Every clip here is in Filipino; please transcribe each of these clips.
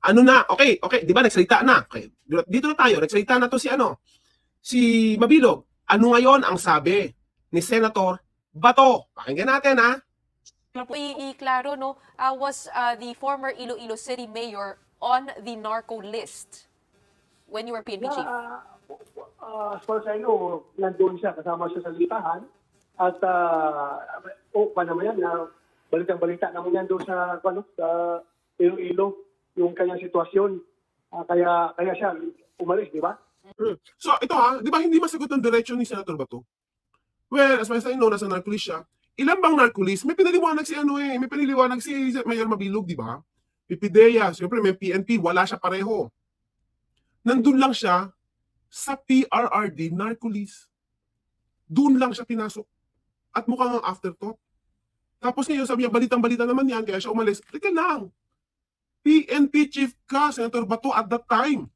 ano na, okay, di ba nagsalita na. Okay, dito na tayo, nagsalita na to si Mabilog. Ano ngayon ang sabi ni Senator Bato? Pakinggan natin ha. Klaro, no, was the former Iloilo City Mayor on the narco list when you were PNP chief? As far as I know, nandun siya, kasama siya sa listahan. At, pa naman yan, balitang-balita naman yan doon sa Iloilo, yung kanyang sitwasyon. Kaya siya umalis, di ba? So ito ha, di ba hindi masagot ng diretsyo ni Senator Bato? Well, as far as I know, nasa narco-list siya. Ilan bang narco-list? May pinaliwanag si Mayor Mabilog, di ba? Pipidea, siyempre may PNP, wala siya pareho. Nandun lang siya sa PRRD narco-list. Doon lang siya pinasok. At mukhang ang afterthought. Tapos ngayon sabi niya, balitang-balita naman yan, kaya siya umalis. Teka lang. PNP chief ka, Senator Bato, at that time.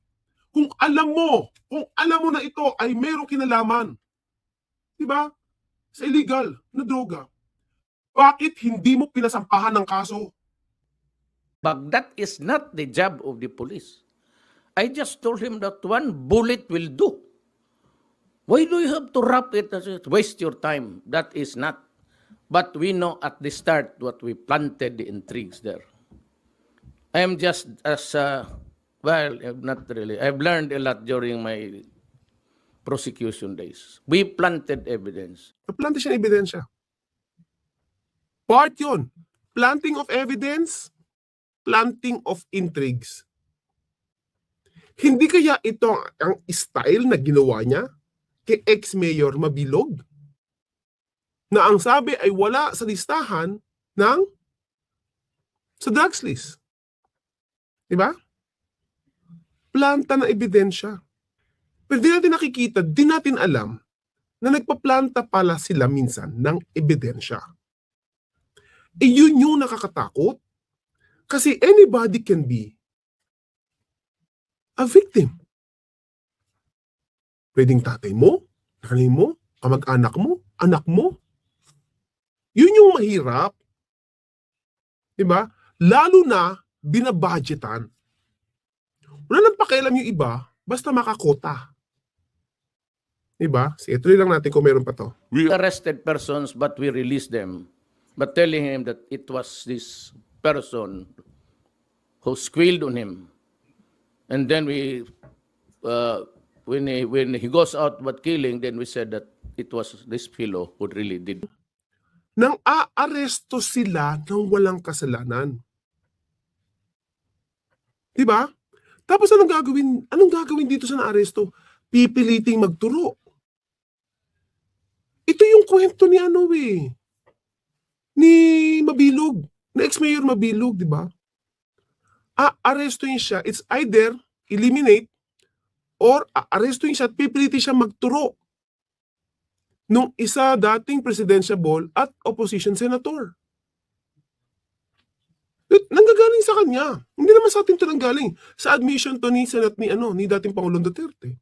Kung alam mo na ito ay mayroong kinalaman, di ba? Sa illegal na droga, bakit hindi mo pinasampahan ng kaso? But that is not the job of the police. I just told him that one bullet will do. Why do you have to wrap it as waste your time? That is not. But we know at the start what we planted the intrigues there. I am just as, well, not really. I've learned a lot during my prosecution days. We planted evidence. Planted siya ng ebidensya. Part yun. Planting of evidence, planting of intrigues. Hindi kaya ito ang style na ginawa niya kay ex-mayor Mabilog? Na ang sabi ay wala sa listahan sa drugs list. Diba? Planta ng ebidensya. Pero di natin nakikita, di natin alam na nagpaplanta pala sila minsan ng ebidensya. Yun yung nakakatakot. Kasi anybody can be a victim. Pwedeng tatay mo, nanay mo, kamag-anak mo, anak mo. Yun yung mahirap. Diba? Lalo na binabudgetan. Wala nang pakialam yung iba, basta makakota. Diba? Sige, tuloy lang natin kung meron pa to. We arrested persons but we released them. But telling him that it was this person who squealed on him. And then we, when he goes out but killing, then we said that it was this fellow who really did. Nang aaresto sila ng walang kasalanan. Diba? Tapos anong gagawin dito sa naaresto? Pipiliting magturo. Ito yung kwento ni ni Mabilog, na ex-mayor Mabilog, di ba? Aarestuin siya, it's either eliminate or aarestuin siya at pipilitin siya magturo nung isa dating presidentiable at opposition senator. Nanggagaling sa kanya. Hindi naman sa atin ito nanggaling. Sa admission to ni Senate ni dating Pangulong Duterte.